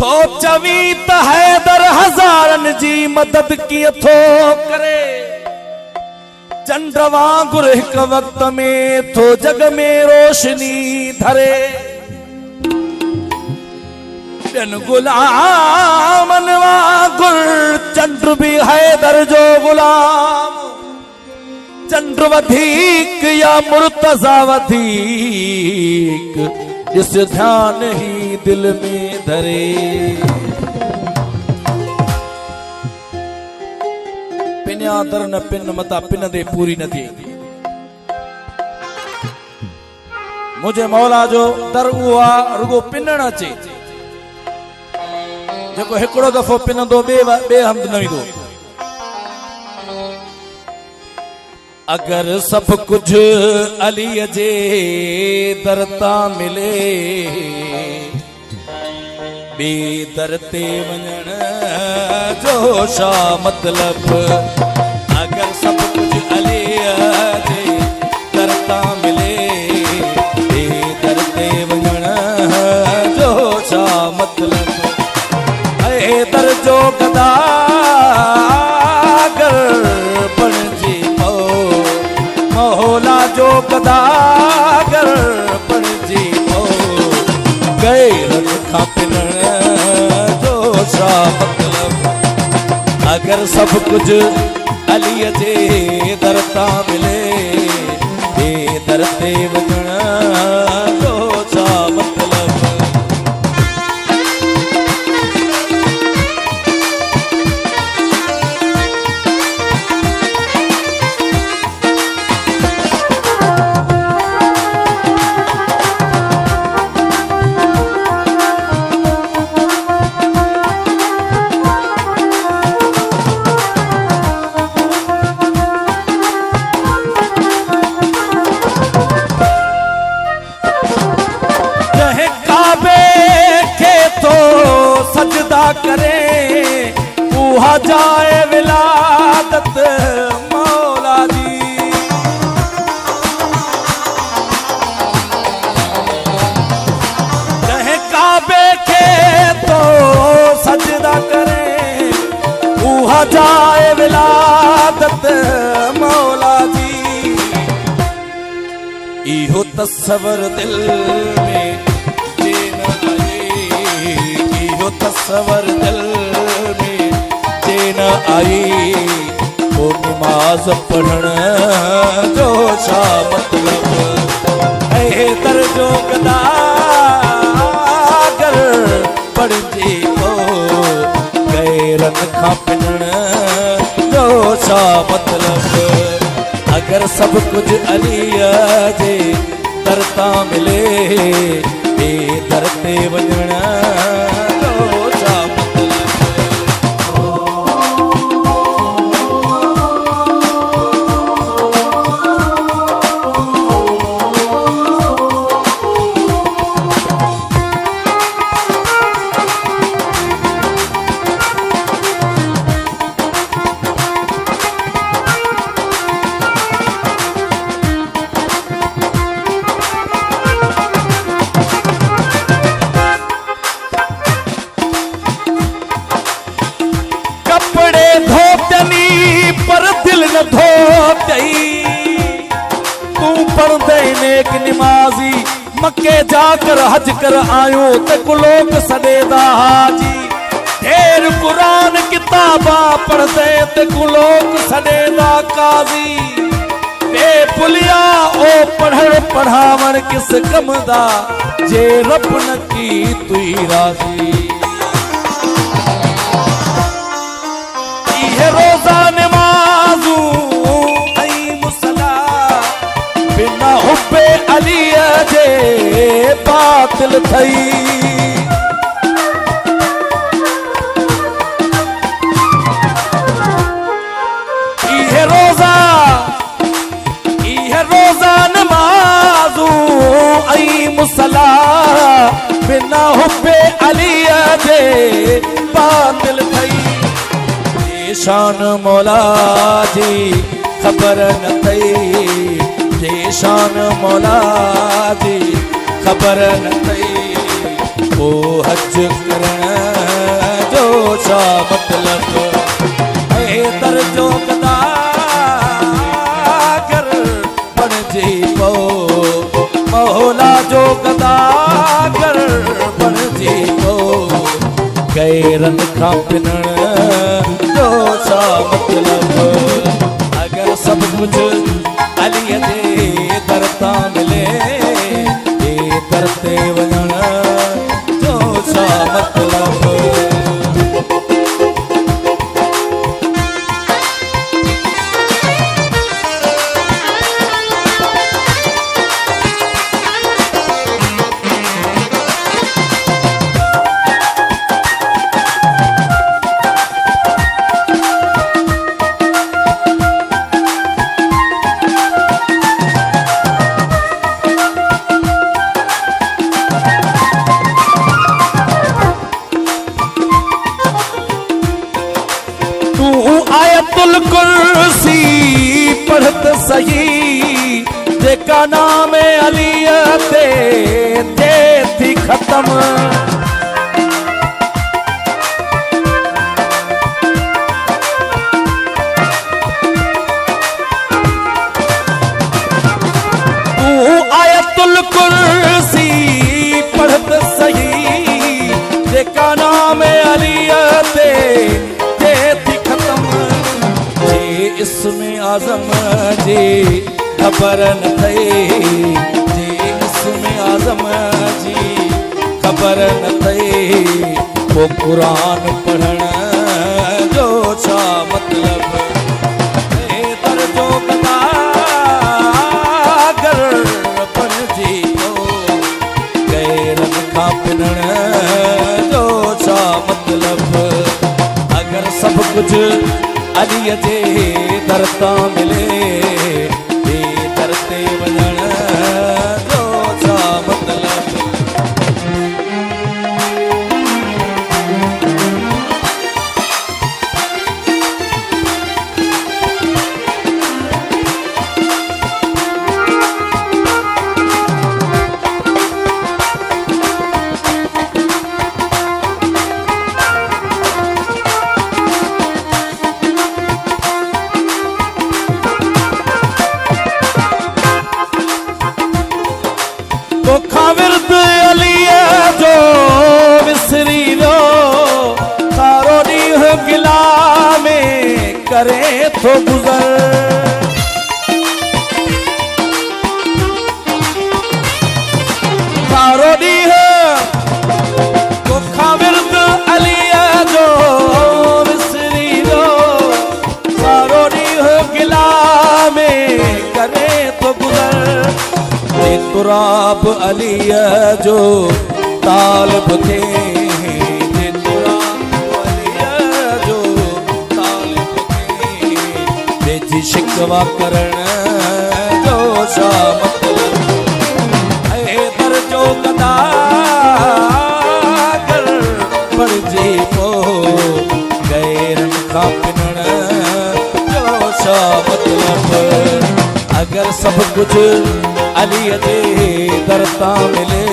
थो चवी त हैदर हज़ारनि जी मदद कीअं थो करे। चंड वांगुर हिक वक्त में थो जग में रोशनी धरे। ॿियनि गुलामनि वांगुर चंड भी हैदर जो गुलाम। चंड वधीक या मुर्तज़ा वधीक इस ध्यान ही दिल में धरे। पिन्या दर न पिन मता पिन दे पूरी न थी। मुझे मौला जो दर उहा रुगो पिनण अचे जेको हिकिड़ो दफ़ो पिनंदो बे हमद न ईंदो। अगर सब कुछ अली जे दर ता मिले बे दर ते वञण जो छा मतलब। अगर सब कुछ अली जे दर ता मिले बे दर ते वञण जो छा मतलब। दर जो गदा मौला जो गदागर पणजी पो गैरन खां पिनण जो छा मतलब। अगर सब कुछ अली जे दर ता मिले बे दर ते वञण जो छा मतलब। करे उहा जाए विलादत मौला जी। जहे काबे के तो सजदा करे उहा जाए विलादत मौला जी। इहो तस्वर दिल में तस्वर दिल में जे न आई वो नमाज पढ़ण जो छा मतलब। दर जो गदागर पढ़जी को गैरन खां पिनण जो छा मतलब। अगर सब कुछ अली जे दर ता मिले बे दर ते वञण नेक निमाजी मक्के जाकर हज कर आयो ते कुलोक सदेदा हाजी। ढेर कुरान किताबा पढ़ दे ते कुलोक सदेदा काजी। बेपुलिया ओ पढ़ण पढ़ावण किस कम दा जे रब न की तुई राजी। इहे रोजा नमाजू बिना हुब्बे अली जे बातिल थई। इहे रोजा नमाजू ऐं मुसला बिना हुब्बे अली जे बातिल थई। शान मौला जी ख़बर न थई शान मौला जी ख़बर न थई। ओ हज करण छा मतलब हैदर जो गदागर बणिजी पो मौला जो गदागर बणिजी पो गैरन खां पिनण जो छा मतलब अगर सब कुछ अलीअ जे दर तां मिले दर ते वञण जो छा मतलब आयतुल कुर्सी पढ़त सही जेका नाम अलीअ ते थिए थी ख़त्म तूं आयतुल कुर्सी पढ़त सही जेका नाम अलीअ ते इसमें आज़म जी ख़बर न थई जी इसमें आज़म जी ख़बर न थई वो कुरान पढ़ण जो छा मतलब हैदर जो गदागर बणिजी पो गैरन खां पिनण जो छा मतलब अगर सब कुछ अलीअ जे दर तां मिले दर ते वञण जो छा मतलब तोखां विर्द अलीअ जो विसरी वियो सारो ॾींहुं गिला में करे थो गुज़र सारो ॾींहुं तोखां विर्द अलीअ जो विसरी वियो सारो ॾींहुं गिला में करे थो गुज़र तुराब अलीअ जो तालब थे तुराब अलीअ जो तालब थे बेजी शिकवा करण जो छा मतलब हैदर जो गदागर बणिजी पो गैरन खां पिनण जो छा मतलब अगर सब कुछ अलीअ जे दर तां मिले